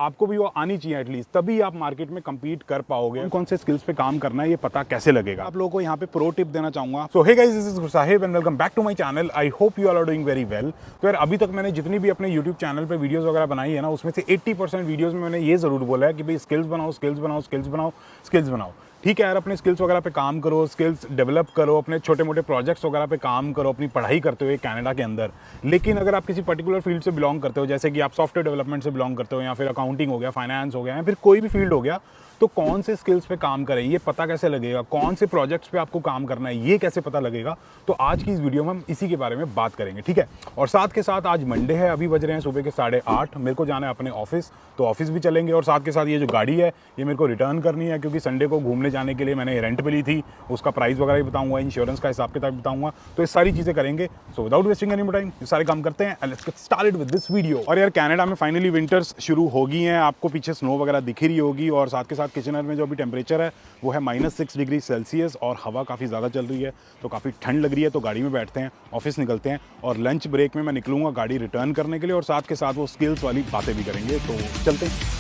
आपको भी वो आनी चाहिए एटलीस्ट, तभी आप मार्केट में कम्पीट कर पाओगे। कौन से स्किल्स पे काम करना है ये पता कैसे लगेगा। आप लोगों को यहाँ पे प्रो टिप देना चाहूंगा। So hey guys, this is Sahib and welcome back to my channel. I hope you all are doing very well. तो यार अभी तक मैंने जितनी भी अपने यूट्यूब चैनल पे वीडियोस वगैरह बनाई है ना, उसमें से 80% वीडियोस में मैंने ये जरूर बोला है कि भाई स्किल्स बनाओ, स्किल्स बनाओ, स्किल्स बनाओ, स्किल्स बनाओ। ठीक है यार, अपने स्किल्स वगैरह पे काम करो, स्किल्स डेवलप करो, अपने छोटे मोटे प्रोजेक्ट्स वगैरह पे काम करो, अपनी पढ़ाई करते हुए कनाडा के अंदर। लेकिन अगर आप किसी पर्टिकुलर फील्ड से बिलोंग करते हो, जैसे कि आप सॉफ्टवेयर डेवलपमेंट से बिलोंग करते हो, या फिर अकाउंटिंग हो गया, फाइनेंस हो गया, या फिर कोई भी फील्ड हो गया, तो कौन से स्किल्स पे काम करें ये पता कैसे लगेगा, कौन से प्रोजेक्ट्स पे आपको काम करना है ये कैसे पता लगेगा। तो आज की इस वीडियो में हम इसी के बारे में बात करेंगे, ठीक है। और साथ के साथ आज मंडे है, अभी बज रहे हैं सुबह के 8:30, मेरे को जाना है अपने ऑफिस, तो ऑफिस भी चलेंगे। और साथ के साथ ये जो गाड़ी है ये मेरे को रिटर्न करनी है, क्योंकि संडे को घूमने जाने के लिए मैंने रेंट पे ली थी, उसका प्राइस वगैरह भी बताऊंगा, इंश्योरेंस का हिसाब किताब बताऊंगा, तो ये सारी चीज़ें करेंगे। So without wasting any time ये सारे काम करते हैं and let's get started with this video. और यार कनाडा में फाइनली विंटर्स शुरू हो गई हैं, आपको पीछे स्नो वगैरह दिख ही रही होगी। और साथ के साथ किचनर में जो अभी टेम्परेचर है वो है -6 डिग्री सेल्सियस और हवा काफ़ी ज़्यादा चल रही है, तो काफ़ी ठंड लग रही है। तो गाड़ी में बैठते हैं, ऑफिस निकलते हैं, और लंच ब्रेक में मैं निकलूंगा गाड़ी रिटर्न करने के लिए, और साथ के साथ वो स्किल्स वाली बातें भी करेंगे। तो चलते हैं।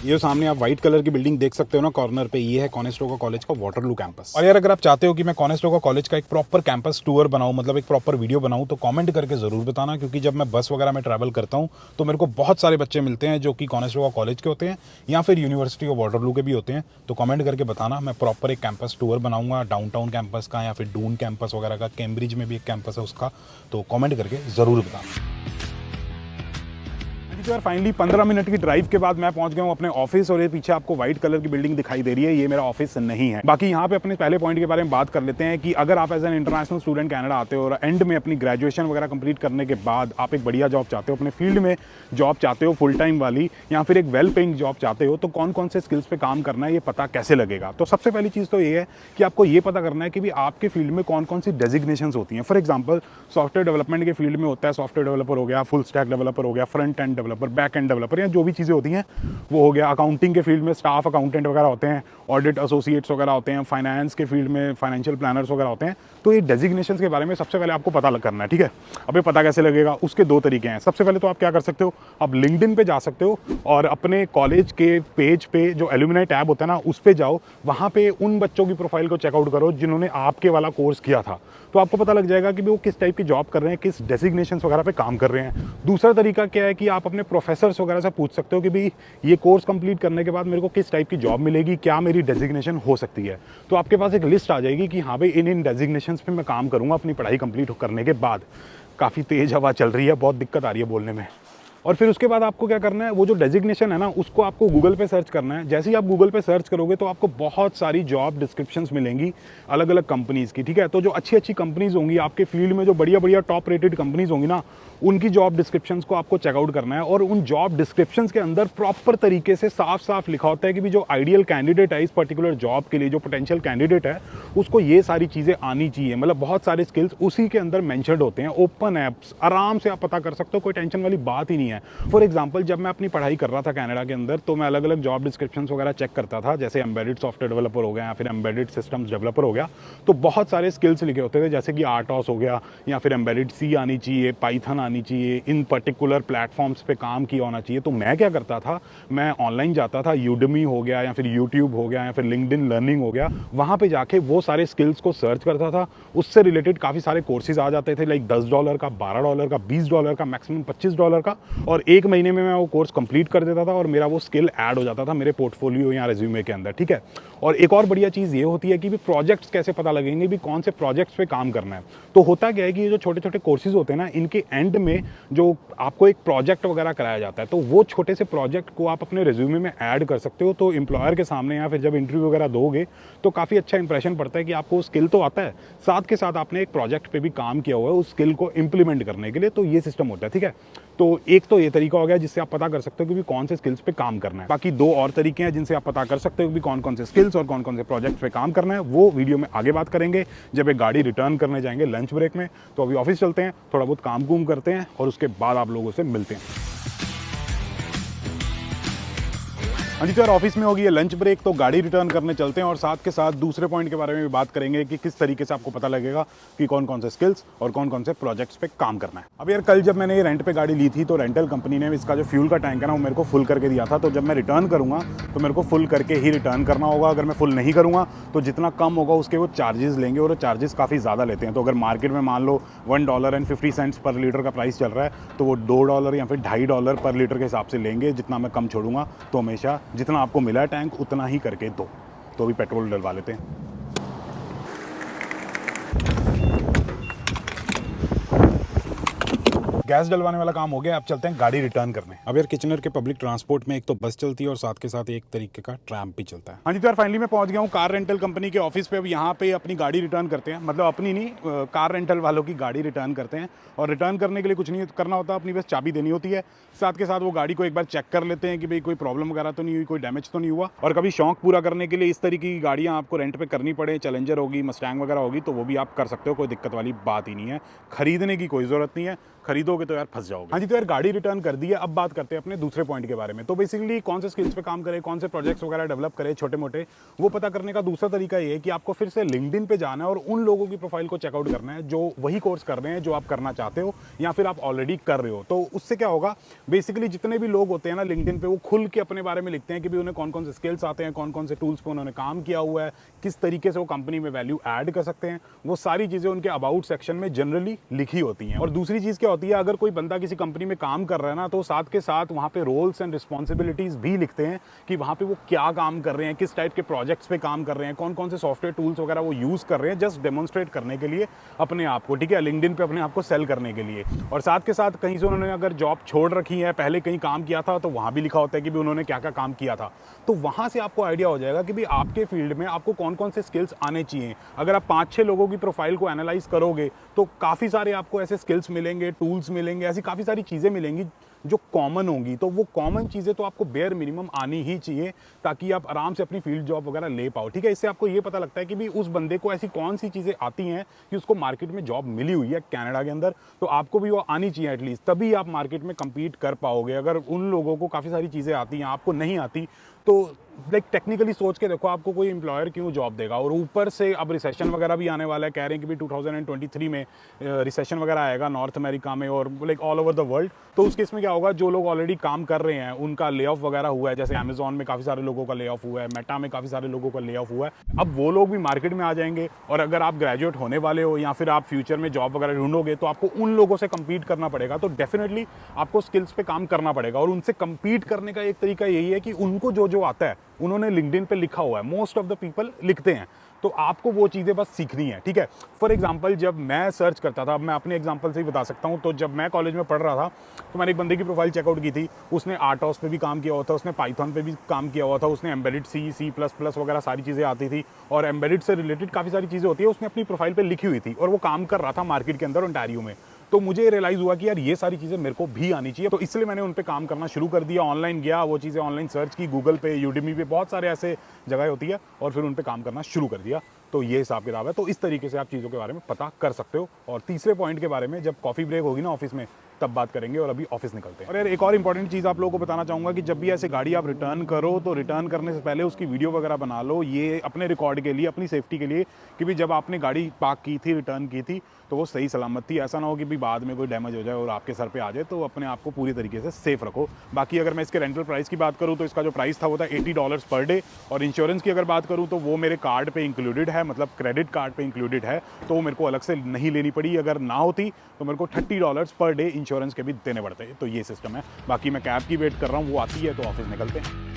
ये सामने आप व्हाइट कलर की बिल्डिंग देख सकते हो ना कॉर्नर पे, ये है कॉनेस्टोगा कॉलेज का वाटरलू कैंपस। और यार अगर आप चाहते हो कि मैं कॉनेस्टोगा कॉलेज का एक प्रॉपर कैंपस टूर बनाऊं, मतलब एक प्रॉपर वीडियो बनाऊं, तो कमेंट करके ज़रूर बताना। क्योंकि जब मैं बस वगैरह में ट्रैवल करता हूं तो मेरे को बहुत सारे बच्चे मिलते हैं जो कि कॉनेस्टोगा कॉलेज के होते हैं या फिर यूनिवर्सिटी ऑफ वाटरलू के भी होते हैं। तो कमेंट करके बताना, मैं प्रॉपर एक कैंपस टूर बनाऊंगा, डाउनटाउन कैंपस का या फिर डून कैंपस वगैरह का, कैम्ब्रिज में भी एक कैंपस है उसका। तो कमेंट करके ज़रूर बताना। तो यार फाइनली 15 मिनट की ड्राइव के बाद मैं पहुंच गया हूं अपने ऑफिस, और ये पीछे आपको व्हाइट कलर की बिल्डिंग दिखाई दे रही है, ये मेरा ऑफिस नहीं है। बाकी यहाँ पे अपने पहले पॉइंट के बारे में बात कर लेते हैं कि अगर आप as an international student Canada आते हो और एंड में अपनी ग्रेजुएशन वगैरह कंप्लीट करने के बाद आप एक बढ़िया जॉब चाहते हो, अपने फील्ड में जॉब चाहते हो फुल टाइम वाली, या फिर एक वेल पेइंग जॉब चाहते हो, तो कौन कौन से स्किल्स पे काम करना है ये पता कैसे लगेगा। तो सबसे पहली चीज़ तो ये है कि आपको ये पता करना है कि भी आपके फील्ड में कौन कौन सी डेजिग्नेशन होती हैं। फॉर एग्जाम्पल सॉफ्टवेयर डेवलपमेंट के फील्ड में होता है सॉफ्टवेयर डेवलपर हो गया, फुल स्टैक डेवलपर हो गया, front end developer, back end developer, या जो भी चीज़ें होती हैं वो हो गया। अकाउंटिंग के फील्ड में स्टाफ अकाउंटेंट वगैरह होते हैं, ऑडिट एसोसिएट्स वगैरह होते हैं, फाइनेंस के फील्ड में फाइनेंशियल प्लानर्स वगैरह होते हैं। तो ये डेजिग्नेशंस के बारे में सबसे पहले आपको पता करना है, ठीक है। अब ये पता कैसे लगेगा, उसके दो तरीके हैं। सबसे पहले तो आप क्या कर सकते हो, आप लिंक्डइन पे जा सकते हो और अपने कॉलेज के पेज पे जो एलुमनाई टैब होता है ना, उस पे जाओ, वहाँ पे उन बच्चों की प्रोफाइल को चेकआउट करो जिन्होंने आपके वाला कोर्स किया था। तो आपको पता लग जाएगा कि वो किस टाइप की जॉब कर रहे हैं, किस डेजिग्नेशंस वगैरह पे काम कर रहे हैं। दूसरा तरीका क्या है कि आप अपने प्रोफेसर्स वगैरह से पूछ सकते हो कि भाई ये कोर्स कंप्लीट करने के बाद मेरे को किस टाइप की जॉब मिलेगी, क्या मेरी डेजिग्नेशन हो सकती है। तो आपके पास एक लिस्ट आ जाएगी कि हाँ भाई इन डेजिग्नेशंस पे मैं काम करूँगा अपनी पढ़ाई कंप्लीट करने के बाद। काफ़ी तेज़ हवा चल रही है, बहुत दिक्कत आ रही है बोलने में। और फिर उसके बाद आपको क्या करना है, वो जो डेजिग्नेशन है ना उसको आपको गूगल पे सर्च करना है। जैसे ही आप गूगल पे सर्च करोगे तो आपको बहुत सारी जॉब डिस्क्रिप्शंस मिलेंगी अलग अलग कंपनीज़ की, ठीक है। तो जो अच्छी अच्छी कंपनीज़ होंगी आपके फील्ड में, जो बढ़िया बढ़िया टॉप रेटेड कंपनीज़ होंगी ना, उनकी जॉब डिस्क्रिप्शंस को आपको चेकआउट करना है। और उन जॉब डिस्क्रिप्शंस के अंदर प्रॉपर तरीके से साफ साफ लिखा होता है कि भी जो आइडियल कैंडिडेट है इस पर्टिकुलर जॉब के लिए, जो पोटेंशियल कैंडिडेट है, उसको ये सारी चीज़ें आनी चाहिए। मतलब बहुत सारे स्किल्स उसी के अंदर मेंशन्ड होते हैं। ओपन ऐप्स, आराम से आप पता कर सकते हो, कोई टेंशन वाली बात ही नहीं है। फॉर एग्जाम्पल जब मैं अपनी पढ़ाई कर रहा था कनाडा के अंदर, तो मैं अलग अलग जॉब डिस्क्रिप्शंस वगैरह चेक करता था, जैसे एम्बेडेड सॉफ्टवेयर डेवलपर हो गया या फिर एम्बेडेड सिस्टम्स डेवलपर हो गया। तो बहुत सारे स्किल्स लिखे होते थे, जैसे कि आर्टॉस हो गया, या फिर एम्बेडेड सी आनी चाहिए, पाइथन आनी चाहिए, इन पर्टिकुलर प्लेटफॉर्म्स पे काम किया होना चाहिए। तो मैं क्या करता था, मैं ऑनलाइन जाता था, यूडमी हो गया या फिर यूट्यूब हो गया या फिर लिंक्डइन लर्निंग हो गया, वहाँ पे जाके वो सारे स्किल्स को सर्च करता था। उससे रिलेटेड काफ़ी सारे कोर्सेज आ जाते थे, लाइक $10 का, $12 का, $20 का, मैक्सिमम $25 का, और एक महीने में मैं वो कोर्स कंप्लीट कर देता था और मेरा वो स्किल ऐड हो जाता था मेरे पोर्टफोलियो या रेज्यूमे के अंदर, ठीक है। और एक और बढ़िया चीज़ ये होती है कि भी प्रोजेक्ट्स कैसे पता लगेंगे, भी कौन से प्रोजेक्ट्स पे काम करना है। तो होता क्या है कि ये जो छोटे छोटे कोर्सेज होते हैं ना, इनके एंड में जो आपको एक प्रोजेक्ट वगैरह कराया जाता है, तो वो छोटे से प्रोजेक्ट को आप अपने रिज्यूमे में ऐड कर सकते हो। तो एम्प्लॉयर के सामने या फिर जब इंटरव्यू वगैरह दोगे तो काफ़ी अच्छा इंप्रेशन पड़ता है कि आपको स्किल तो आता है, साथ के साथ आपने एक प्रोजेक्ट पे भी काम किया हुआ है उस स्किल को इंप्लीमेंट करने के लिए। तो ये सिस्टम होता है, ठीक है। तो एक तो ये तरीका हो गया जिससे आप पता कर सकते हो कि भी कौन से स्किल्स पे काम करना है। बाकी दो और तरीके हैं जिनसे आप पता कर सकते हो कि कौन कौन से स्किल्स और कौन कौन से प्रोजेक्ट्स पे काम करना है, वो वीडियो में आगे बात करेंगे जब एक गाड़ी रिटर्न करने जाएंगे लंच ब्रेक में। तो अभी ऑफिस चलते हैं, थोड़ा बहुत काम कूम करते हैं और उसके बाद आप लोगों से मिलते हैं। हाँ जी, तो यार ऑफिस में होगी ये लंच ब्रेक, तो गाड़ी रिटर्न करने चलते हैं और साथ के साथ दूसरे पॉइंट के बारे में भी बात करेंगे कि किस तरीके से आपको पता लगेगा कि कौन कौन से स्किल्स और कौन कौन से प्रोजेक्ट्स पे काम करना है। अब यार कल जब मैंने ये रेंट पे गाड़ी ली थी तो रेंटल कंपनी ने इसका जो फ्यूल का टैंक है ना वो मेरे को फुल करके दिया था। तो जब मैं रिटर्न करूँगा तो मेरे को फुल करके ही रिटर्न करना होगा। अगर मैं फुल नहीं करूँगा तो जितना कम होगा उसके वो चार्जेस लेंगे और वो चार्जेस काफ़ी ज़्यादा लेते हैं। तो अगर मार्केट में मान लो $1.50 पर लीटर का प्राइस चल रहा है तो वो $2 या फिर $2.50 पर लीटर के हिसाब से लेंगे। जितना मैं कम छोड़ूंगा तो हमेशा जितना आपको मिला है टैंक उतना ही करके दो। तो अभी पेट्रोल डलवा लेते हैं। गैस डलवाने वाला काम हो गया, अब चलते हैं गाड़ी रिटर्न करने। अब यार किचनर के पब्लिक ट्रांसपोर्ट में एक तो बस चलती है और साथ के साथ एक तरीके का ट्रैम भी चलता है। हाँ जी, तो यार फाइनली मैं पहुंच गया हूँ कार रेंटल कंपनी के ऑफिस पे। अब यहाँ पे अपनी गाड़ी रिटर्न करते हैं, मतलब अपनी नहीं, कार रेंटल वालों की गाड़ी रिटर्न करते हैं। और रिटर्न करने के लिए कुछ नहीं करना होता, अपनी बस चाबी देनी होती है। साथ के साथ वो गाड़ी को एक बार चेक कर लेते हैं कि भाई कोई प्रॉब्लम वगैरह तो नहीं हुई, कोई डैमेज तो नहीं हुआ। और कभी शौक पूरा करने के लिए इस तरीके की गाड़ियाँ आपको रेंट पे करनी पड़े, चैलेंजर होगी, मस्टैंग वगैरह होगी, तो वो भी आप कर सकते हो, कोई दिक्कत वाली बात ही नहीं है। खरीदने की कोई ज़रूरत नहीं है, खरीदोगे तो यार फंस जाओगे। हाँ जी, तो यार गाड़ी रिटर्न कर दी है। अब बात करते हैं अपने दूसरे पॉइंट के बारे में। तो बेसिकली कौन से स्किल्स पे काम करें, कौन से प्रोजेक्ट्स वगैरह डेवलप करें छोटे मोटे, वो पता करने का दूसरा तरीका ये है कि आपको फिर से लिंक्डइन पे जाना है और उन लोगों की प्रोफाइल को चेकआउट करना है जो वही कोर्स कर रहे हैं जो आप करना चाहते हो या फिर आप ऑलरेडी कर रहे हो। तो उससे क्या होगा, बेसिकली जितने भी लोग होते हैं ना लिंक्डइन पे, वो खुल के अपने बारे में लिखते हैं कि भी उन्हें कौन कौन से स्किल्स आते हैं, कौन कौन से टूल्स पे उन्होंने काम किया हुआ है, किस तरीके से वो कंपनी में वैल्यू ऐड कर सकते हैं। वो सारी चीज़ें उनके अबाउट सेक्शन में जनरली लिखी होती हैं। और दूसरी चीज़ क्या होती है, अगर कोई बंदा किसी कंपनी में काम कर रहा है ना, तो साथ के साथ वहाँ पे रोल्स एंड रिस्पॉन्सिबिलिटीज भी लिखते हैं कि वहाँ पे वो क्या काम कर रहे हैं, किस टाइप के प्रोजेक्ट्स पे काम कर रहे हैं, कौन कौन से सॉफ्टवेयर टूल्स वगैरह वो यूज़ कर रहे हैं, जस्ट डेमोन्स्ट्रेट करने के लिए अपने आप को, ठीक है, लिंक्डइन पे अपने आप को सेल करने के लिए। और साथ के साथ कहीं से उन्होंने अगर जॉब छोड़ रखी है, पहले कहीं काम किया था, तो वहाँ भी लिखा होता है कि भी उन्होंने क्या क्या काम किया था। तो वहाँ से आपको आइडिया हो जाएगा कि भी आपके फील्ड में आपको कौन कौन से स्किल्स आने चाहिए। अगर आप 5-6 लोगों की प्रोफाइल को एनालाइज करोगे तो काफ़ी सारे आपको ऐसे स्किल्स मिलेंगे, टूल्स मिलेंगे, ऐसी काफ़ी सारी चीज़ें मिलेंगी जो कॉमन होंगी। तो वो कॉमन चीज़ें तो आपको बेयर मिनिमम आनी ही चाहिए ताकि आप आराम से अपनी फील्ड जॉब वगैरह ले पाओ, ठीक है। इससे आपको ये पता लगता है कि भी उस बंदे को ऐसी कौन सी चीज़ें आती हैं कि उसको मार्केट में जॉब मिली हुई है कनाडा के अंदर, तो आपको भी वो आनी चाहिए एटलीस्ट, तभी आप मार्केट में कम्पीट कर पाओगे। अगर उन लोगों को काफ़ी सारी चीज़ें आती हैं, आपको नहीं आती, तो लाइक टेक्निकली सोच के देखो आपको कोई एम्प्लॉयर क्यों जॉब देगा। और ऊपर से अब रिसेशन वगैरह भी आने वाला है, कह रहे हैं कि भी 2023 में रिसेशन वगैरह आएगा नॉर्थ अमेरिका में और like all over the world. तो उस केस में क्या होगा, जो लोग ऑलरेडी काम कर रहे हैं उनका ले ऑफ वगैरह हुआ है, जैसे अमेजॉन में काफ़ी सारे लोगों का ले ऑफ हुआ है, मेटा में काफ़ी सारे लोगों का ले ऑफ हुआ है। अब वो लोग भी मार्केट में आ जाएंगे और अगर आप ग्रेजुएट होने वाले हो या फिर आप फ्यूचर में जॉब वगैरह ढूंढोगे तो आपको उन लोगों से कम्पीट करना पड़ेगा। तो डेफिनेटली आपको स्किल्स पे काम करना पड़ेगा और उनसे कम्पीट करने का एक तरीका यही है कि उनको जो जो आता है उन्होंने लिंक्डइन पे लिखा हुआ है, मोस्ट ऑफ द पीपल लिखते हैं, तो आपको वो चीज़ें बस सीखनी है, ठीक है। फॉर एग्जांपल जब मैं सर्च करता था, अब मैं अपने एग्जांपल से ही बता सकता हूँ, तो जब मैं कॉलेज में पढ़ रहा था तो मैंने एक बंदे की प्रोफाइल चेकआउट की थी। उसने आर्टॉस पे भी काम किया हुआ था, उसने पाइथन पे भी काम किया हुआ था, उसने एम्बेडेड सी प्लस प्लस वगैरह सारी चीज़ें आती थी और एम्बेडेड से रिलेटेड काफ़ी सारी चीज़ें होती है, उसने अपनी प्रोफाइल पर लिखी हुई थी और वो काम कर रहा था मार्केट के अंदर ओंटारियो में। तो मुझे रियलाइज़ हुआ कि यार ये सारी चीज़ें मेरे को भी आनी चाहिए, तो इसलिए मैंने उन पे काम करना शुरू कर दिया। ऑनलाइन गया, वो चीज़ें ऑनलाइन सर्च की, गूगल पे, यूडेमी पे, बहुत सारे ऐसे जगह होती है और फिर उन पे काम करना शुरू कर दिया। तो ये हिसाब किताब है। तो इस तरीके से आप चीज़ों के बारे में पता कर सकते हो। और तीसरे पॉइंट के बारे में जब कॉफ़ी ब्रेक होगी ना ऑफिस में तब बात करेंगे, और अभी ऑफिस निकलते हैं। और यार एक और इंपॉर्टेंट चीज़ आप लोगों को बताना चाहूँगा कि जब भी ऐसे गाड़ी आप रिटर्न करो तो रिटर्न करने से पहले उसकी वीडियो वगैरह बना लो, ये अपने रिकॉर्ड के लिए, अपनी सेफ्टी के लिए, कि भी जब आपने गाड़ी पार्क की थी, रिटर्न की थी, तो वो सही सलामत थी। ऐसा ना हो कि भी बाद में कोई डैमेज हो जाए और आपके सर पे आ जाए। तो अपने आप को पूरी तरीके से सेफ रखो। बाकी अगर मैं इसके रेंटल प्राइस की बात करूँ तो इसका जो प्राइस था वो था $80 पर डे, और इंश्योरेंस की अगर बात करूँ तो वो मेरे कार्ड पे इंक्लूडेड है, मतलब क्रेडिट कार्ड पे इंक्लूडेड है, तो वो मेरे को अलग से नहीं लेनी पड़ी। अगर ना होती तो मेरे को $30 पर डे इंश्योरेंस के भी देने पड़ते हैं। तो ये सिस्टम है। बाकी मैं कैब की वेट कर रहा हूँ, वो आती है तो ऑफिस निकलते हैं।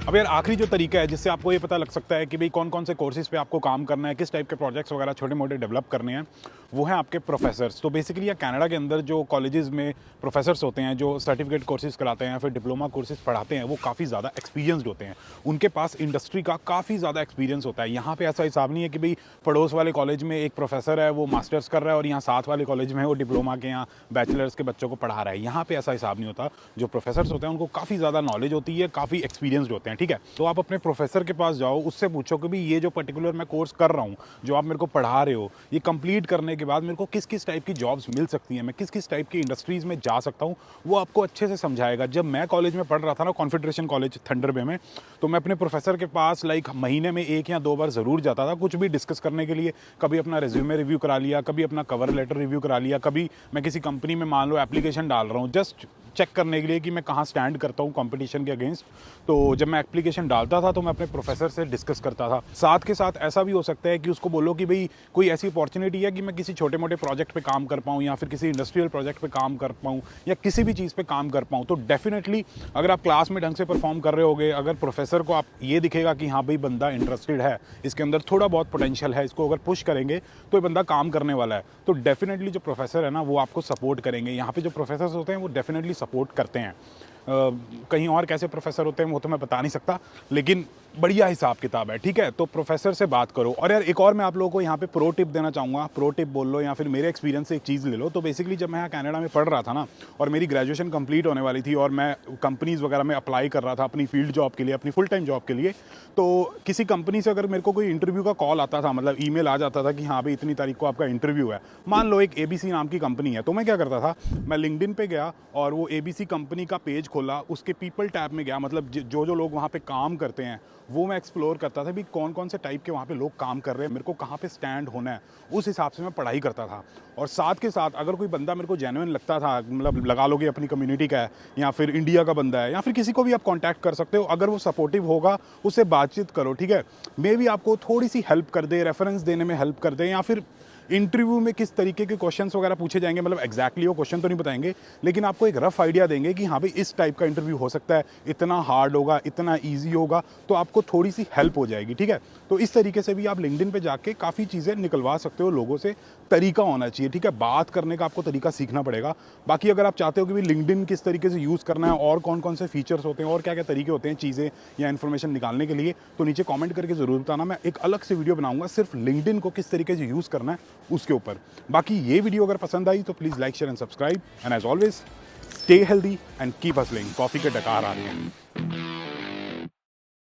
अब यार आखिरी जो तरीका है जिससे आपको ये पता लग सकता है कि भाई कौन कौन से कोर्सेज पे आपको काम करना है, किस टाइप के प्रोजेक्ट्स वगैरह छोटे मोटे डेवलप करने हैं, वो है आपके प्रोफेसर्स। तो बेसिकली या कनाडा के अंदर जो कॉलेजेस में प्रोफेसर्स होते हैं जो सर्टिफिकेट कोर्सेज कराते हैं, फिर डिप्लोमा कोर्सेज पढ़ाते हैं, वो काफ़ी ज़्यादा एक्सपीरियंसड होते हैं। उनके पास इंडस्ट्री का काफ़ी ज़्यादा एक्सपीरियंस होता है। यहाँ पे ऐसा हिसाब नहीं है कि भाई पड़ोस वाले कॉलेज में एक प्रोफेसर है वो मास्टर्स कर रहा है और यहाँ साथ वाले कॉलेज में वो डिप्लोमा के या बैचलर्स के बच्चों को पढ़ा रहा है। यहाँ पे ऐसा हिसाब नहीं होता। जो प्रोफेसर्स होते हैं उनको काफ़ी ज़्यादा नॉलेज होती है, काफ़ी एक्सपीरियंसड होते हैं, ठीक है। तो आप अपने प्रोफेसर के पास जाओ, उससे पूछो कि भी ये जो पर्टिकुलर मैं कोर्स कर रहा हूँ, जो आप मेरे को पढ़ा रहे हो, ये कंप्लीट करने के बाद मेरे को किस किस टाइप की जॉब्स मिल सकती हैं, मैं किस किस टाइप की इंडस्ट्रीज़ में जा सकता हूँ, वो आपको अच्छे से समझाएगा। जब मैं कॉलेज में पढ़ रहा था ना, कॉन्फेडरेशन कॉलेज थंडर बे में, तो मैं अपने प्रोफेसर के पास लाइक महीने में 1 या 2 बार ज़रूर जाता था कुछ भी डिस्कस करने के लिए। कभी अपना रिज्यूमे रिव्यू करा लिया, कभी अपना कवर लेटर रिव्यू करा लिया, कभी मैं किसी कंपनी में मान लो एप्लीकेशन डाल रहा हूँ जस्ट चेक करने के लिए कि मैं कहाँ स्टैंड करता हूँ कंपटीशन के अगेंस्ट। तो जब मैं एप्लीकेशन डालता था तो मैं अपने प्रोफेसर से डिस्कस करता था। साथ के साथ ऐसा भी हो सकता है कि उसको बोलो कि भाई कोई ऐसी अपॉर्चुनिटी है कि मैं किसी छोटे मोटे प्रोजेक्ट पे काम कर पाऊँ, या फिर किसी इंडस्ट्रियल प्रोजेक्ट पे काम कर पाऊँ, या किसी भी चीज़ पे काम कर पाऊँ। तो डेफिनेटली अगर आप क्लास में ढंग से परफॉर्म कर रहे होगे, अगर प्रोफेसर को आप ये दिखेगा कि हाँ भाई बंदा इंटरेस्टेड है, इसके अंदर थोड़ा बहुत पोटेंशियल है, इसको अगर पुश करेंगे तो ये बंदा काम करने वाला है, तो डेफिनेटली जो प्रोफेसर है ना वो आपको सपोर्ट करेंगे। यहाँ पे जो प्रोफेसर होते हैं वो डेफिनेटली सपोर्ट करते हैं। कहीं और कैसे प्रोफेसर होते हैं वो तो मैं बता नहीं सकता, लेकिन बढ़िया हिसाब किताब है, ठीक है। तो प्रोफेसर से बात करो। और यार एक और मैं आप लोगों को यहाँ पे प्रो टिप देना चाहूँगा, प्रो टिप बोल लो या फिर मेरे एक्सपीरियंस से एक चीज़ ले लो। तो बेसिकली जब मैं यहाँ कनाडा में पढ़ रहा था ना, और मेरी ग्रेजुएशन कंप्लीट होने वाली थी, और मैं कंपनीज़ वगैरह में अप्लाई कर रहा था अपनी फील्ड जॉब के लिए, अपनी फुल टाइम जॉब के लिए, तो किसी कंपनी से अगर मेरे को कोई इंटरव्यू का कॉल आता था, मतलब ईमेल आ जाता था कि हाँ भाई इतनी तारीख को आपका इंटरव्यू है, मान लो एक ABC नाम की कंपनी है, तो मैं क्या करता था, मैं लिंक्डइन पे गया और वो ABC कंपनी का पेज खोला, उसके पीपल टैब में गया, मतलब जो जो लोग वहाँ पे काम करते हैं वो मैं एक्सप्लोर करता था भी कौन कौन से टाइप के वहाँ पे लोग काम कर रहे हैं, मेरे को कहाँ पे स्टैंड होना है, उस हिसाब से मैं पढ़ाई करता था। और साथ के साथ अगर कोई बंदा मेरे को जेन्युइन लगता था, मतलब लगा लोगे अपनी कम्युनिटी का है या फिर इंडिया का बंदा है या फिर किसी को भी आप कांटेक्ट कर सकते हो, अगर वो सपोर्टिव होगा उससे बातचीत करो, ठीक है। मे भी आपको थोड़ी सी हेल्प कर दे, रेफरेंस देने में हेल्प कर दे, या फिर इंटरव्यू में किस तरीके के क्वेश्चंस वगैरह पूछे जाएंगे, मतलब एग्जैक्टली वो क्वेश्चन तो नहीं बताएंगे, लेकिन आपको एक रफ आइडिया देंगे कि हाँ भाई इस टाइप का इंटरव्यू हो सकता है, इतना हार्ड होगा, इतना ईजी होगा, तो आपको थोड़ी सी हेल्प हो जाएगी, ठीक है। तो इस तरीके से भी आप लिंक्डइन पे जाके काफ़ी चीज़ें निकलवा सकते हो लोगों से। तरीका होना चाहिए, ठीक है, बात करने का आपको तरीका सीखना पड़ेगा। बाकी अगर आप चाहते हो कि भाई लिंक्डइन किस तरीके से यूज़ करना है, और कौन कौन से फीचर्स होते हैं, और क्या क्या तरीके होते हैं चीज़ें या इन्फॉर्मेशन निकालने के लिए, तो नीचे कॉमेंट करके ज़रूर बताना। मैं एक अलग से वीडियो बनाऊंगा सिर्फ लिंक्डइन को किस तरीके से यूज़ करना है उसके ऊपर। बाकी ये वीडियो अगर पसंद आई तो please like share and subscribe, and as always stay healthy and keep hustling. Coffee के डकार आ रहे हैं।